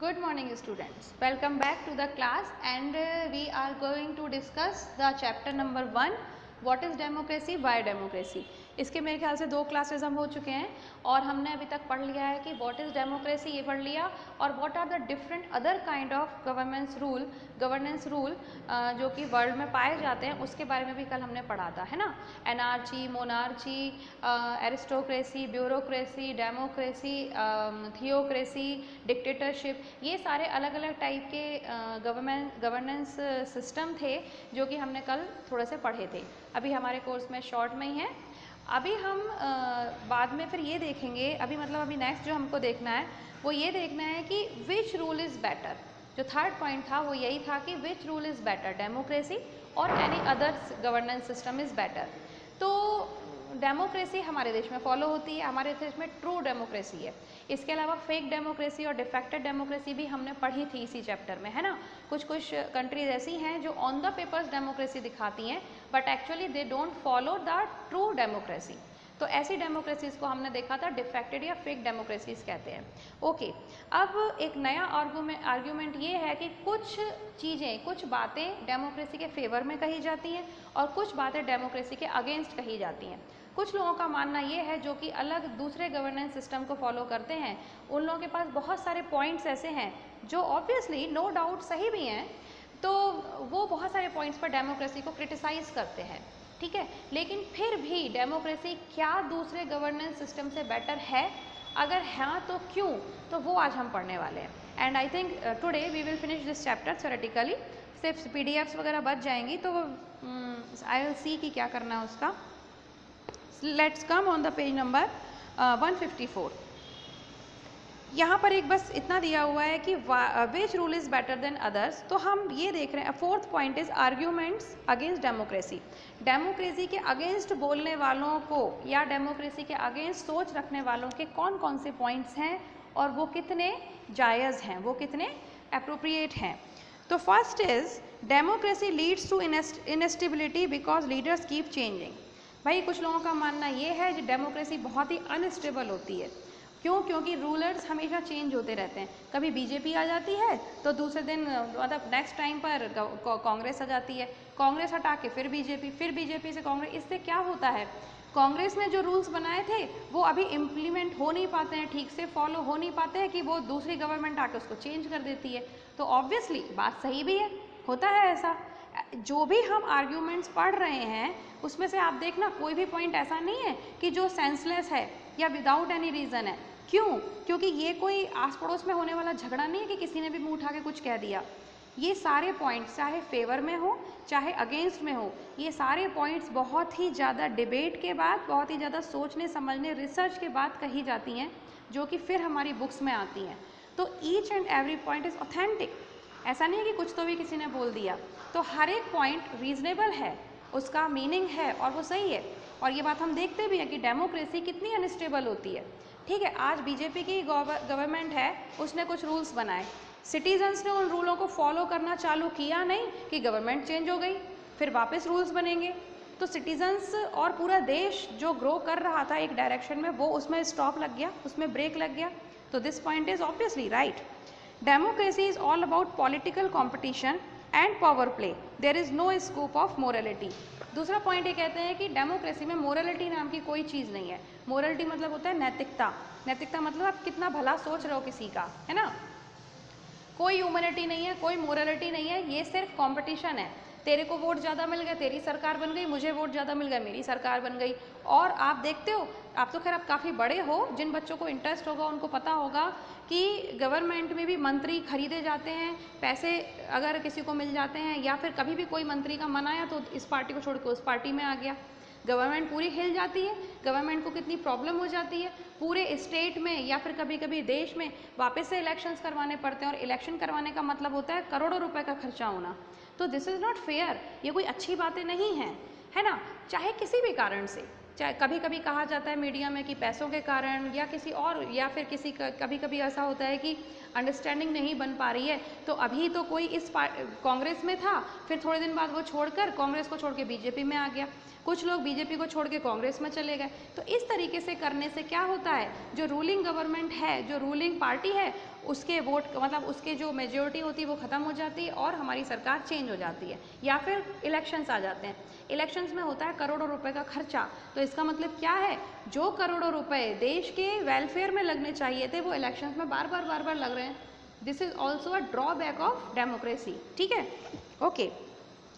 Good morning students, welcome back to the class and we are going to discuss the chapter number 1 what is democracy, why democracy। इसके मेरे ख्याल से 2 classes हम हो चुके हैं और हमने अभी तक पढ़ लिया है कि व्हाट इज़ डेमोक्रेसी ये पढ़ लिया और what are the different other kind of governance rule जो कि वर्ल्ड में पाए जाते हैं उसके बारे में भी कल हमने पढ़ा था, है ना। Anarchy, monarchy, aristocracy, bureaucracy, democracy, theocracy, dictatorship, ये सारे अलग अलग टाइप के गवर्नेंस सिस्टम थे जो कि हमने कल थोड़े से पढ़े थे। अभी हमारे कोर्स में शॉर्ट में ही है। अभी हम बाद में फिर ये देखेंगे, अभी मतलब अभी नेक्स्ट जो हमको देखना है वो ये देखना है कि विच रूल इज़ बेटर। जो थर्ड पॉइंट था वो यही था कि which rule is better, democracy और any other governance system is better. तो डेमोक्रेसी हमारे देश में फॉलो होती है, हमारे देश में ट्रू डेमोक्रेसी है। इसके अलावा फेक डेमोक्रेसी और डिफेक्टेड डेमोक्रेसी भी हमने पढ़ी थी इसी चैप्टर में, है ना। कुछ कंट्रीज ऐसी हैं जो ऑन द पेपर्स डेमोक्रेसी दिखाती हैं but actually they don't follow the true democracy. तो ऐसी डेमोक्रेसीज को हमने देखा था डिफेक्टेड या फेक डेमोक्रेसीज कहते हैं। ओके, अब एक नया आर्ग्यूमेंट ये है कि कुछ चीज़ें, कुछ बातें डेमोक्रेसी के फेवर में कही जाती हैं और कुछ बातें डेमोक्रेसी के अगेंस्ट कही जाती हैं। कुछ लोगों का मानना ये है जो कि अलग दूसरे गवर्नेंस सिस्टम को फॉलो करते हैं, उन लोगों के पास बहुत सारे पॉइंट्स ऐसे हैं जो ऑब्वियसली नो डाउट सही भी हैं, तो वो बहुत सारे पॉइंट्स पर डेमोक्रेसी को क्रिटिसाइज़ करते हैं, ठीक है। लेकिन फिर भी डेमोक्रेसी क्या दूसरे गवर्नेंस सिस्टम से बेटर है, अगर हाँ तो क्यों, तो वो आज हम पढ़ने वाले हैं। And I think today we will finish this chapter theoretically. सिर्फ पीडीएफ्स वगैरह बच जाएंगी तो आई विल सी कि क्या करना है उसका। Let's come on the page number 154। यहाँ पर एक बस इतना दिया हुआ है कि which rule is better than others. तो हम ये देख रहे हैं, fourth point is arguments against democracy. Democracy के अगेंस्ट बोलने वालों को या डेमोक्रेसी के अगेंस्ट सोच रखने वालों के कौन कौन से पॉइंट्स हैं और वो कितने जायज़ हैं, वो कितने अप्रोप्रिएट हैं। तो first is democracy leads to instability because leaders keep changing. भाई कुछ लोगों का मानना ये है कि डेमोक्रेसी बहुत ही अनस्टेबल होती है। क्यों? क्योंकि रूलर्स हमेशा चेंज होते रहते हैं। कभी बीजेपी आ जाती है तो दूसरे दिन मतलब नेक्स्ट टाइम पर कांग्रेस आ जाती है, कांग्रेस हटा के फिर बीजेपी से कांग्रेस। इससे क्या होता है, कांग्रेस ने जो रूल्स बनाए थे वो अभी इम्प्लीमेंट हो नहीं पाते हैं, ठीक से फॉलो हो नहीं पाते हैं कि वो दूसरी गवर्नमेंट आके उसको चेंज कर देती है। तो ऑब्वियसली बात सही भी है, होता है ऐसा। जो भी हम आर्ग्यूमेंट्स पढ़ रहे हैं उसमें से आप देखना कोई भी पॉइंट ऐसा नहीं है कि जो सेंसलेस है या विदाउट एनी रीज़न है। क्यों? क्योंकि ये कोई आस पड़ोस में होने वाला झगड़ा नहीं है कि किसी ने भी मुंह उठा के कुछ कह दिया। ये सारे पॉइंट्स चाहे फेवर में हो चाहे अगेंस्ट में हो, ये सारे पॉइंट्स बहुत ही ज़्यादा डिबेट के बाद, बहुत ही ज़्यादा सोचने समझने रिसर्च के बाद कही जाती हैं, जो कि फिर हमारी बुक्स में आती हैं। तो each and every point is authentic. ऐसा नहीं है कि कुछ तो भी किसी ने बोल दिया। तो हर एक पॉइंट रीजनेबल है, उसका मीनिंग है और वो सही है। और ये बात हम देखते भी हैं कि डेमोक्रेसी कितनी अनस्टेबल होती है, ठीक है। आज बीजेपी की गवर्नमेंट है, उसने कुछ रूल्स बनाए, सिटीजन्स ने उन रूलों को फॉलो करना चालू किया नहीं कि गवर्नमेंट चेंज हो गई, फिर वापस रूल्स बनेंगे। तो सिटीजन्स और पूरा देश जो ग्रो कर रहा था एक डायरेक्शन में, वो उसमें स्टॉप लग गया, उसमें ब्रेक लग गया। तो this point is obviously right. Democracy is all about political competition and power play, there is no scope of morality. दूसरा पॉइंट ये कहते हैं कि डेमोक्रेसी में मोरलिटी नाम की कोई चीज़ नहीं है। मोरलिटी मतलब होता है नैतिकता। नैतिकता मतलब आप कितना भला सोच रहे हो किसी का, है ना। कोई ह्यूमैनिटी नहीं है, कोई मोरलिटी नहीं है, ये सिर्फ कंपटीशन है। तेरे को वोट ज़्यादा मिल गए, तेरी सरकार बन गई, मुझे वोट ज़्यादा मिल गया, मेरी सरकार बन गई। और आप देखते हो, आप तो खैर आप काफ़ी बड़े हो, जिन बच्चों को इंटरेस्ट होगा उनको पता होगा कि गवर्नमेंट में भी मंत्री खरीदे जाते हैं, पैसे अगर किसी को मिल जाते हैं, या फिर कभी भी कोई मंत्री का मन आया तो इस पार्टी को छोड़ के उस पार्टी में आ गया, गवर्नमेंट पूरी हिल जाती है। गवर्नमेंट को कितनी प्रॉब्लम हो जाती है, पूरे स्टेट में या फिर कभी कभी देश में वापस से इलेक्शंस करवाने पड़ते हैं, और इलेक्शन करवाने का मतलब होता है करोड़ों रुपए का खर्चा होना। तो दिस इज़ नॉट फेयर, ये कोई अच्छी बातें नहीं हैं, है ना। चाहे किसी भी कारण से, चाहे कभी कभी कहा जाता है मीडिया में कि पैसों के कारण या किसी और, या फिर किसी कभी कभी ऐसा होता है कि अंडरस्टैंडिंग नहीं बन पा रही है। तो अभी तो कोई इस कांग्रेस में था, फिर थोड़े दिन बाद वो छोड़कर, कांग्रेस को छोड़ के बीजेपी में आ गया, कुछ लोग बीजेपी को छोड़ के कांग्रेस में चले गए। तो इस तरीके से करने से क्या होता है, जो रूलिंग गवर्नमेंट है, जो रूलिंग पार्टी है, उसके वोट मतलब उसके जो मेजोरिटी होती है वो ख़त्म हो जाती है और हमारी सरकार चेंज हो जाती है, या फिर इलेक्शंस आ जाते हैं। इलेक्शंस में होता है करोड़ों रुपए का खर्चा। तो इसका मतलब क्या है, जो करोड़ों रुपए देश के वेलफेयर में लगने चाहिए थे वो इलेक्शंस में बार बार लग रहे हैं। This is also a drawback of democracy. ठीक है, okay.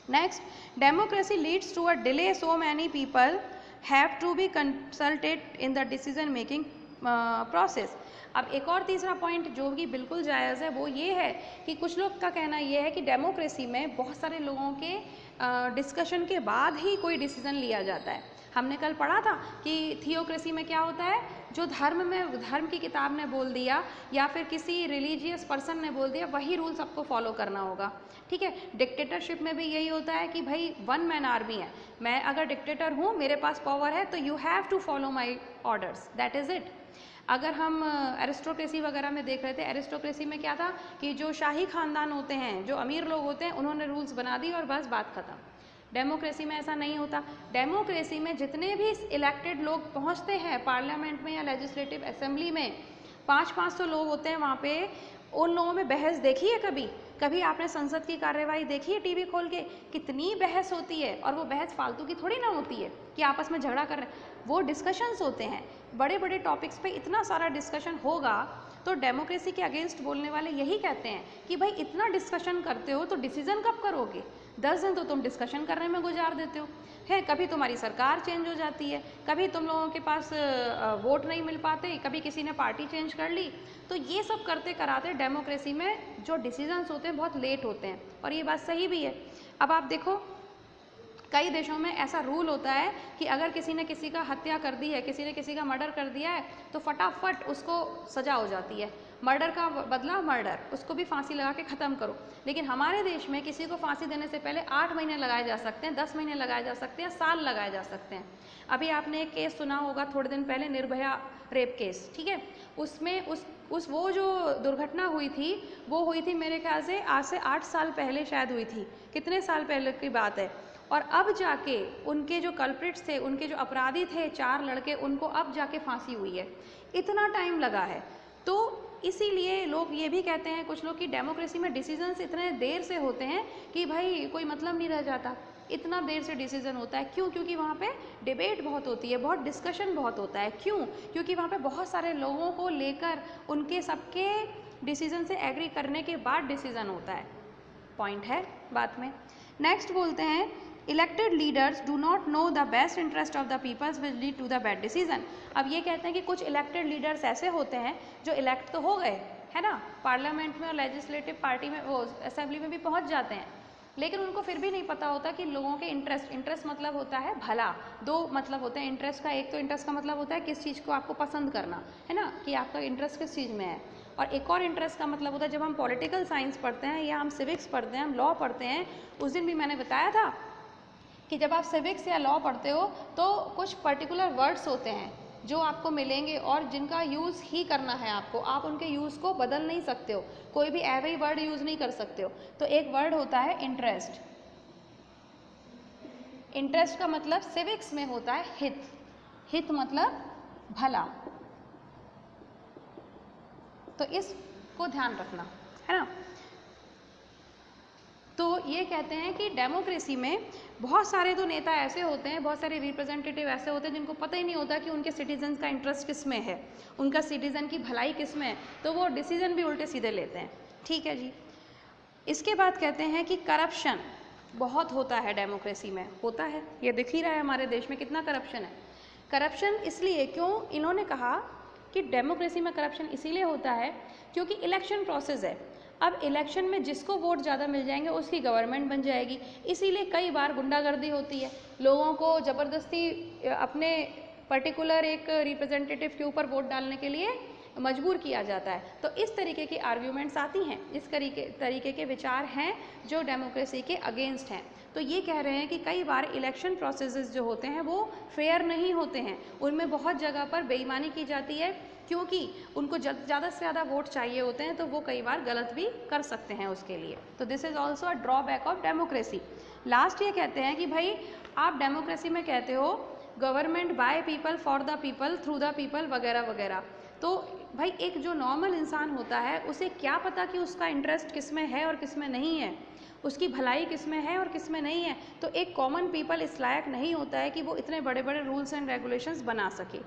Next, democracy leads to a delay, so many people have to be consulted in the decision making process. अब एक और तीसरा पॉइंट जो कि बिल्कुल जायज़ है वो ये है कि कुछ लोग का कहना ये है कि डेमोक्रेसी में बहुत सारे लोगों के डिस्कशन के बाद ही कोई डिसीज़न लिया जाता है। हमने कल पढ़ा था कि थियोक्रेसी में क्या होता है, जो धर्म की किताब ने बोल दिया या फिर किसी रिलीजियस पर्सन ने बोल दिया वही रूल सबको फॉलो करना होगा। ठीक है, डिक्टेटरशिप में भी यही होता है कि भाई वन मैन आर्मी है, मैं अगर डिक्टेटर हूँ, मेरे पास पावर है, तो you have to follow my orders, that is it. अगर हम एरिस्टोक्रेसी वगैरह में देख रहे थे, एरिस्टोक्रेसी में क्या था कि जो शाही खानदान होते हैं, जो अमीर लोग होते हैं, उन्होंने रूल्स बना दी और बस बात ख़त्म। डेमोक्रेसी में ऐसा नहीं होता। डेमोक्रेसी में जितने भी इलेक्टेड लोग पहुंचते हैं पार्लियामेंट में या लेजिस्लेटिव असेंबली में, 500-500 लोग होते हैं वहाँ पे। उन लोगों में बहस देखी है कभी आपने संसद की कार्यवाही देखी है टीवी खोल के? कितनी बहस होती है, और वो बहस फालतू की थोड़ी ना होती है कि आपस में झगड़ा कर रहे हैं, वो डिस्कशंस होते हैं। बड़े बड़े टॉपिक्स पे इतना सारा डिस्कशन होगा, तो डेमोक्रेसी के अगेंस्ट बोलने वाले यही कहते हैं कि भाई इतना डिस्कशन करते हो तो डिसीजन कब करोगे? 10 दिन तो तुम डिस्कशन करने में गुजार देते हो। है, कभी तुम्हारी सरकार चेंज हो जाती है, कभी तुम लोगों के पास वोट नहीं मिल पाते, कभी किसी ने पार्टी चेंज कर ली। तो ये सब करते कराते डेमोक्रेसी में जो डिसीजंस होते हैं बहुत लेट होते हैं, और ये बात सही भी है। अब आप देखो, कई देशों में ऐसा रूल होता है कि अगर किसी ने किसी का हत्या कर दी है, किसी ने किसी का मर्डर कर दिया है, तो फटाफट उसको सज़ा हो जाती है। मर्डर का बदला मर्डर, उसको भी फांसी लगा के ख़त्म करो। लेकिन हमारे देश में किसी को फांसी देने से पहले 8 महीने लगाए जा सकते हैं, 10 महीने लगाए जा सकते हैं, साल लगाए जा सकते हैं। अभी आपने एक केस सुना होगा थोड़े दिन पहले, निर्भया रेप केस। ठीक है, उसमें वो जो दुर्घटना हुई थी, वो हुई थी मेरे ख्याल से आज से 8 साल पहले शायद हुई थी, कितने साल पहले की बात है। और अब जाके उनके जो कल्प्रिट्स थे, उनके जो अपराधी थे, 4 लड़के, उनको अब जाके फांसी हुई है। इतना टाइम लगा है। तो इसीलिए लोग ये भी कहते हैं कुछ लोग कि डेमोक्रेसी में डिसीजंस इतने देर से होते हैं कि भाई कोई मतलब नहीं रह जाता, इतना देर से डिसीजन होता है। क्यों? क्योंकि वहाँ पे डिबेट बहुत होती है, बहुत डिस्कशन बहुत होता है। क्यों? क्योंकि वहाँ पे बहुत सारे लोगों को लेकर उनके सबके डिसीजन से एग्री करने के बाद डिसीजन होता है। पॉइंट है बात में। नेक्स्ट बोलते हैं, elected leaders do not know the best interest of the peoples will lead to the bad decision. अब ये कहते हैं कि कुछ इलेक्टेड लीडर्स ऐसे होते हैं जो इलेक्ट तो हो गए, है ना, पार्लियामेंट में और लेजिस्लेटिव पार्टी में, वो असेंबली में भी पहुंच जाते हैं, लेकिन उनको फिर भी नहीं पता होता कि लोगों के इंटरेस्ट मतलब होता है भला। 2 मतलब होते हैं इंटरेस्ट का। एक तो इंटरेस्ट का मतलब होता है किस चीज़ को आपको पसंद करना, है ना, कि आपका इंटरेस्ट किस चीज़ में है। और एक और इंटरेस्ट का मतलब होता है, जब हम पॉलिटिकल साइंस पढ़ते हैं या हम सिविक्स पढ़ते हैं, हम लॉ पढ़ते हैं, उस दिन भी मैंने बताया था कि जब आप सिविक्स या लॉ पढ़ते हो तो कुछ पर्टिकुलर वर्ड्स होते हैं जो आपको मिलेंगे और जिनका यूज़ ही करना है आपको, आप उनके यूज़ को बदल नहीं सकते हो, कोई भी एवरी वर्ड यूज़ नहीं कर सकते हो। तो एक वर्ड होता है इंटरेस्ट। इंटरेस्ट का मतलब सिविक्स में होता है हित। हित मतलब भला। तो इसको ध्यान रखना, है ना। तो ये कहते हैं कि डेमोक्रेसी में बहुत सारे तो नेता ऐसे होते हैं, बहुत सारे रिप्रेजेंटेटिव ऐसे होते हैं जिनको पता ही नहीं होता कि उनके सिटीजन्स का इंटरेस्ट किस में है, उनका सिटीजन की भलाई किस में है, तो वो डिसीजन भी उल्टे सीधे लेते हैं। ठीक है जी। इसके बाद कहते हैं कि करप्शन बहुत होता है डेमोक्रेसी में, होता है, ये दिख ही रहा है हमारे देश में कितना करप्शन है। करप्शन इसलिए क्यों, इन्होंने कहा कि डेमोक्रेसी में करप्शन इसीलिए होता है क्योंकि इलेक्शन प्रोसेस है। अब इलेक्शन में जिसको वोट ज़्यादा मिल जाएंगे उसकी गवर्नमेंट बन जाएगी, इसीलिए कई बार गुंडागर्दी होती है, लोगों को ज़बरदस्ती अपने पर्टिकुलर एक रिप्रेजेंटेटिव के ऊपर वोट डालने के लिए मजबूर किया जाता है। तो इस तरीके की आर्ग्यूमेंट्स आती हैं, इस तरीके के विचार हैं जो डेमोक्रेसी के अगेंस्ट हैं। तो ये कह रहे हैं कि कई बार इलेक्शन प्रोसेसेस जो होते हैं वो फेयर नहीं होते हैं, उनमें बहुत जगह पर बेईमानी की जाती है, क्योंकि उनको ज़्यादा से ज़्यादा वोट चाहिए होते हैं, तो वो कई बार गलत भी कर सकते हैं उसके लिए। तो this is also a drawback of democracy. Last ये कहते हैं कि भाई आप डेमोक्रेसी में कहते हो government by people for the people through the people वगैरह वगैरह, तो भाई एक जो नॉर्मल इंसान होता है उसे क्या पता कि उसका इंटरेस्ट किस में है और किस में नहीं है, उसकी भलाई किस में है और किस में नहीं है। तो एक कॉमन पीपल इस लायक नहीं होता है कि वो इतने बड़े बड़े रूल्स एंड रेगुलेशंस बना सके।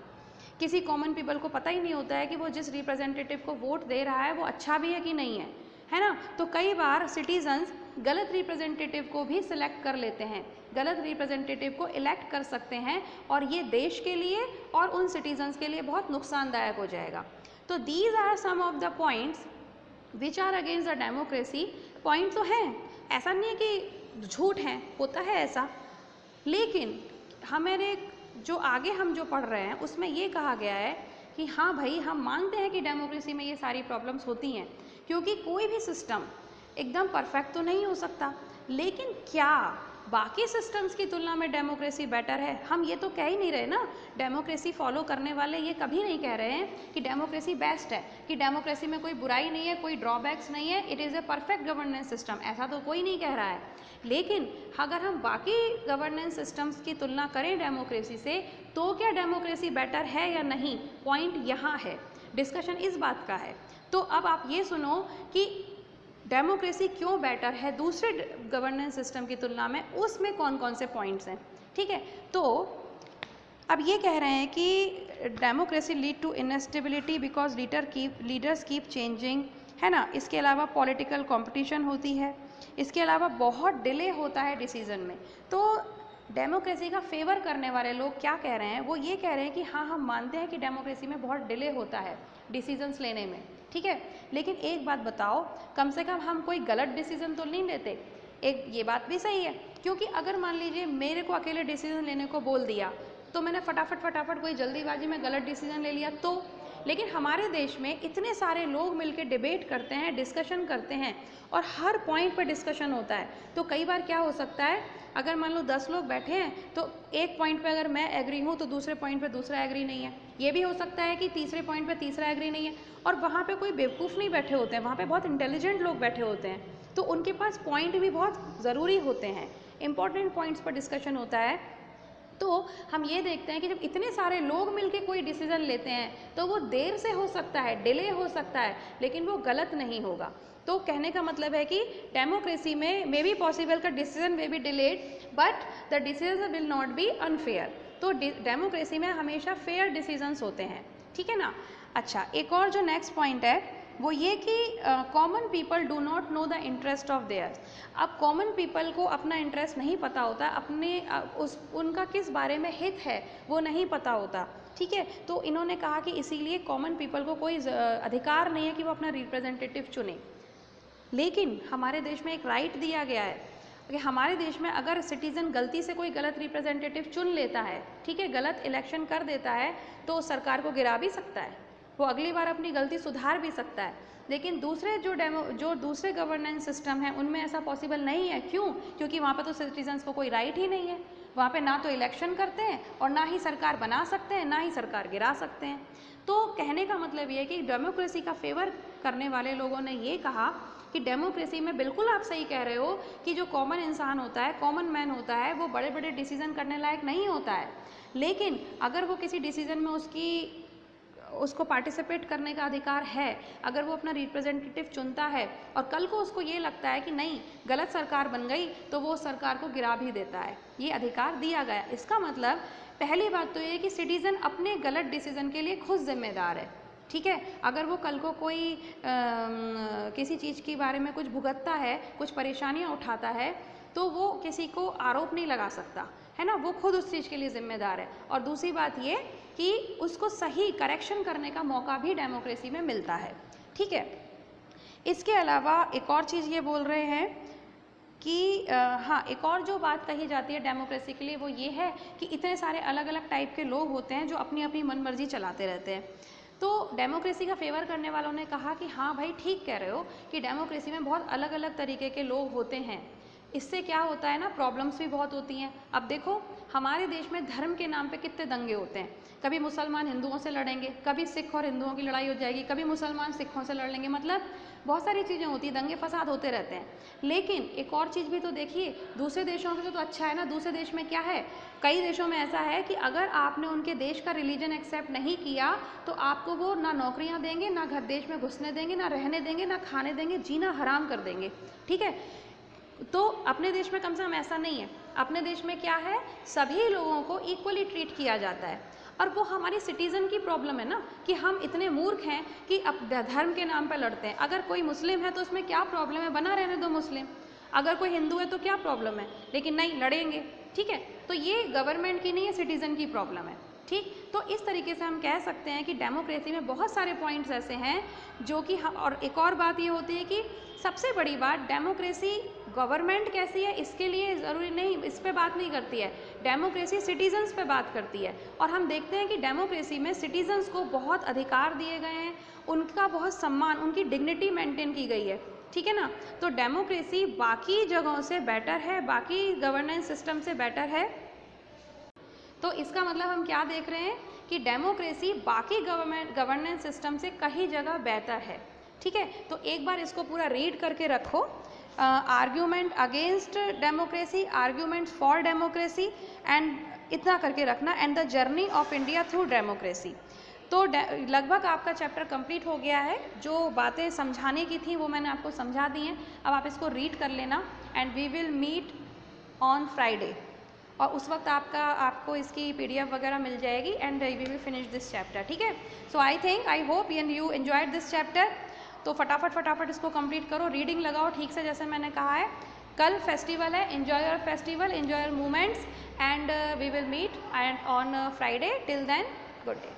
किसी कॉमन पीपल को पता ही नहीं होता है कि वो जिस रिप्रेजेंटेटिव को वोट दे रहा है वो अच्छा भी है कि नहीं है ना। तो कई बार सिटीजन्स गलत रिप्रेजेंटेटिव को भी सिलेक्ट कर लेते हैं, गलत रिप्रेजेंटेटिव को इलेक्ट कर सकते हैं, और ये देश के लिए और उन सिटीजन्स के लिए बहुत नुकसानदायक हो जाएगा। तो these are some of the points which are against the democracy. Point तो हैं, ऐसा नहीं है कि झूठ हैं, होता है ऐसा, लेकिन हमारे जो आगे हम जो पढ़ रहे हैं उसमें ये कहा गया है कि हाँ भाई हम मानते हैं कि डेमोक्रेसी में ये सारी प्रॉब्लम्स होती हैं, क्योंकि कोई भी सिस्टम एकदम परफेक्ट तो नहीं हो सकता, लेकिन क्या बाकी सिस्टम्स की तुलना में डेमोक्रेसी बेटर है? हम ये तो कह ही नहीं रहे ना, डेमोक्रेसी फॉलो करने वाले ये कभी नहीं कह रहे हैं कि डेमोक्रेसी बेस्ट है, कि डेमोक्रेसी में कोई बुराई नहीं है, कोई ड्रॉबैक्स नहीं है, it is a perfect governance system, ऐसा तो कोई नहीं कह रहा है। लेकिन अगर हम बाकी गवर्नेंस सिस्टम्स की तुलना करें डेमोक्रेसी से, तो क्या डेमोक्रेसी बेटर है या नहीं, पॉइंट यहाँ है, डिस्कशन इस बात का है। तो अब आप ये सुनो कि डेमोक्रेसी क्यों बेटर है दूसरे गवर्नेंस सिस्टम की तुलना में, उसमें कौन कौन से पॉइंट्स हैं, ठीक है। तो अब ये कह रहे हैं कि democracy lead to instability because leaders keep changing, है ना। इसके अलावा पॉलिटिकल कंपटीशन होती है, इसके अलावा बहुत डिले होता है डिसीजन में। तो डेमोक्रेसी का फेवर करने वाले लोग क्या कह रहे हैं, वो ये कह रहे हैं कि हाँ हम मानते हैं कि डेमोक्रेसी में बहुत डिले होता है डिसीजंस लेने में, ठीक है, लेकिन एक बात बताओ, कम से कम हम कोई गलत डिसीजन तो नहीं लेते। एक ये बात भी सही है, क्योंकि अगर मान लीजिए मेरे को अकेले डिसीजन लेने को बोल दिया तो मैंने फटाफट कोई जल्दीबाजी में गलत डिसीजन ले लिया तो, लेकिन हमारे देश में इतने सारे लोग मिलकर डिबेट करते हैं, डिस्कशन करते हैं, और हर पॉइंट पर डिस्कशन होता है। तो कई बार क्या हो सकता है, अगर मान लो 10 लोग बैठे हैं तो एक पॉइंट पे अगर मैं एग्री हूँ तो दूसरे पॉइंट पे दूसरा एग्री नहीं है, ये भी हो सकता है कि तीसरे पॉइंट पे तीसरा एग्री नहीं है, और वहाँ पे कोई बेवकूफ़ नहीं बैठे होते हैं, वहाँ पे बहुत इंटेलिजेंट लोग बैठे होते हैं, तो उनके पास पॉइंट भी बहुत ज़रूरी होते हैं, इंपॉर्टेंट पॉइंट्स पर डिस्कशन होता है। तो हम ये देखते हैं कि जब इतने सारे लोग मिलके कोई डिसीजन लेते हैं तो वो देर से हो सकता है, डिले हो सकता है, लेकिन वो गलत नहीं होगा। तो कहने का मतलब है कि डेमोक्रेसी में मे बी पॉसिबल का decision may be delayed, but the decision will not be unfair. तो डेमोक्रेसी में हमेशा फेयर डिसीजंस होते हैं, ठीक है ना। अच्छा, एक और जो नेक्स्ट पॉइंट है वो ये कि common people do not know the interest of theirs. अब कॉमन पीपल को अपना इंटरेस्ट नहीं पता होता, अपने उनका किस बारे में हित है वो नहीं पता होता, ठीक है। तो इन्होंने कहा कि इसीलिए कॉमन पीपल को कोई अधिकार नहीं है कि वो अपना रिप्रेजेंटेटिव चुने, लेकिन हमारे देश में एक राइट दिया गया है कि हमारे देश में अगर सिटीज़न गलती से कोई गलत रिप्रेजेंटेटिव चुन लेता है, ठीक है, गलत इलेक्शन कर देता है, तो सरकार को गिरा भी सकता है, वो अगली बार अपनी गलती सुधार भी सकता है। लेकिन दूसरे जो दूसरे गवर्नेंस सिस्टम हैं उनमें ऐसा पॉसिबल नहीं है। क्यों? क्योंकि वहाँ पर तो सिटीजन्स को कोई राइट ही नहीं है, वहाँ पे ना तो इलेक्शन करते हैं और ना ही सरकार बना सकते हैं, ना ही सरकार गिरा सकते हैं। तो कहने का मतलब ये है कि डेमोक्रेसी का फेवर करने वाले लोगों ने ये कहा कि डेमोक्रेसी में बिल्कुल आप सही कह रहे हो कि जो कॉमन इंसान होता है, कॉमन मैन होता है, वो बड़े बड़े डिसीजन करने लायक नहीं होता है, लेकिन अगर वो किसी डिसीजन में उसको पार्टिसिपेट करने का अधिकार है, अगर वो अपना रिप्रेजेंटेटिव चुनता है और कल को उसको ये लगता है कि नहीं गलत सरकार बन गई, तो वो सरकार को गिरा भी देता है, ये अधिकार दिया गया। इसका मतलब पहली बात तो ये है कि सिटीज़न अपने गलत डिसीजन के लिए खुद जिम्मेदार है, ठीक है। अगर वो कल को कोई किसी चीज़ के बारे में कुछ भुगतता है, कुछ परेशानियाँ उठाता है, तो वो किसी को आरोप नहीं लगा सकता, है ना, वो खुद उस चीज़ के लिए जिम्मेदार है। और दूसरी बात ये कि उसको सही करेक्शन करने का मौका भी डेमोक्रेसी में मिलता है, ठीक है। इसके अलावा एक और चीज़ ये बोल रहे हैं कि हाँ, एक और जो बात कही जाती है डेमोक्रेसी के लिए वो ये है कि इतने सारे अलग अलग टाइप के लोग होते हैं जो अपनी अपनी मनमर्जी चलाते रहते हैं। तो डेमोक्रेसी का फेवर करने वालों ने कहा कि हाँ भाई ठीक कह रहे हो कि डेमोक्रेसी में बहुत अलग अलग तरीके के लोग होते हैं, इससे क्या होता है ना, प्रॉब्लम्स भी बहुत होती हैं। अब देखो हमारे देश में धर्म के नाम पे कितने दंगे होते हैं, कभी मुसलमान हिंदुओं से लड़ेंगे, कभी सिख और हिंदुओं की लड़ाई हो जाएगी, कभी मुसलमान सिखों से लड़ लेंगे, मतलब बहुत सारी चीज़ें होती हैं, दंगे फसाद होते रहते हैं। लेकिन एक और चीज़ भी तो देखिए, दूसरे देशों से तो अच्छा है ना। दूसरे देश में क्या है, कई देशों में ऐसा है कि अगर आपने उनके देश का रिलीजन एक्सेप्ट नहीं किया तो आपको वो ना नौकरियां देंगे, ना घर देश में घुसने देंगे, ना रहने देंगे, ना खाने देंगे, जीना हराम कर देंगे, ठीक है। तो अपने देश में कम से कम ऐसा नहीं है। अपने देश में क्या है, सभी लोगों को इक्वली ट्रीट किया जाता है। और वो हमारी सिटीज़न की प्रॉब्लम है ना, कि हम इतने मूर्ख हैं कि अब धर्म के नाम पर लड़ते हैं। अगर कोई मुस्लिम है तो उसमें क्या प्रॉब्लम है, बना रहने दो मुस्लिम। अगर कोई हिंदू है तो क्या प्रॉब्लम है, लेकिन नहीं, लड़ेंगे, ठीक है। तो ये गवर्नमेंट की नहीं है, सिटीज़न की प्रॉब्लम है, ठीक। तो इस तरीके से हम कह सकते हैं कि डेमोक्रेसी में बहुत सारे पॉइंट्स ऐसे हैं जो कि और एक और बात ये होती है कि सबसे बड़ी बात, डेमोक्रेसी गवर्नमेंट कैसी है इसके लिए ज़रूरी नहीं, इस पे बात नहीं करती है। डेमोक्रेसी सिटीजन्स पे बात करती है। और हम देखते हैं कि डेमोक्रेसी में सिटीजन्स को बहुत अधिकार दिए गए हैं, उनका बहुत सम्मान, उनकी डिग्निटी मेंटेन की गई है, ठीक है ना। तो डेमोक्रेसी बाकी जगहों से बेटर है, बाकी गवर्नेंस सिस्टम से बेटर है। तो इसका मतलब हम क्या देख रहे हैं कि डेमोक्रेसी बाकी गवर्नेंस सिस्टम से कई जगह बेहतर है, ठीक है। तो एक बार इसको पूरा रीड करके रखो, argument against democracy, arguments for democracy, and इतना करके रखना, and the journey of India through democracy. तो लगभग आपका चैप्टर कंप्लीट हो गया है। जो बातें समझाने की थी वो मैंने आपको समझा दी हैं। अब आप इसको रीड कर लेना, and we will meet on Friday, और उस वक्त आपको इसकी PDF वगैरह मिल जाएगी, and we will finish this chapter, ठीक है। So I hope you enjoyed this chapter. तो फटाफट इसको कंप्लीट करो, रीडिंग लगाओ ठीक से, जैसे मैंने कहा है। कल फेस्टिवल है, enjoy your festival, enjoy your moments, and we will meet and on Friday. Till then, good day.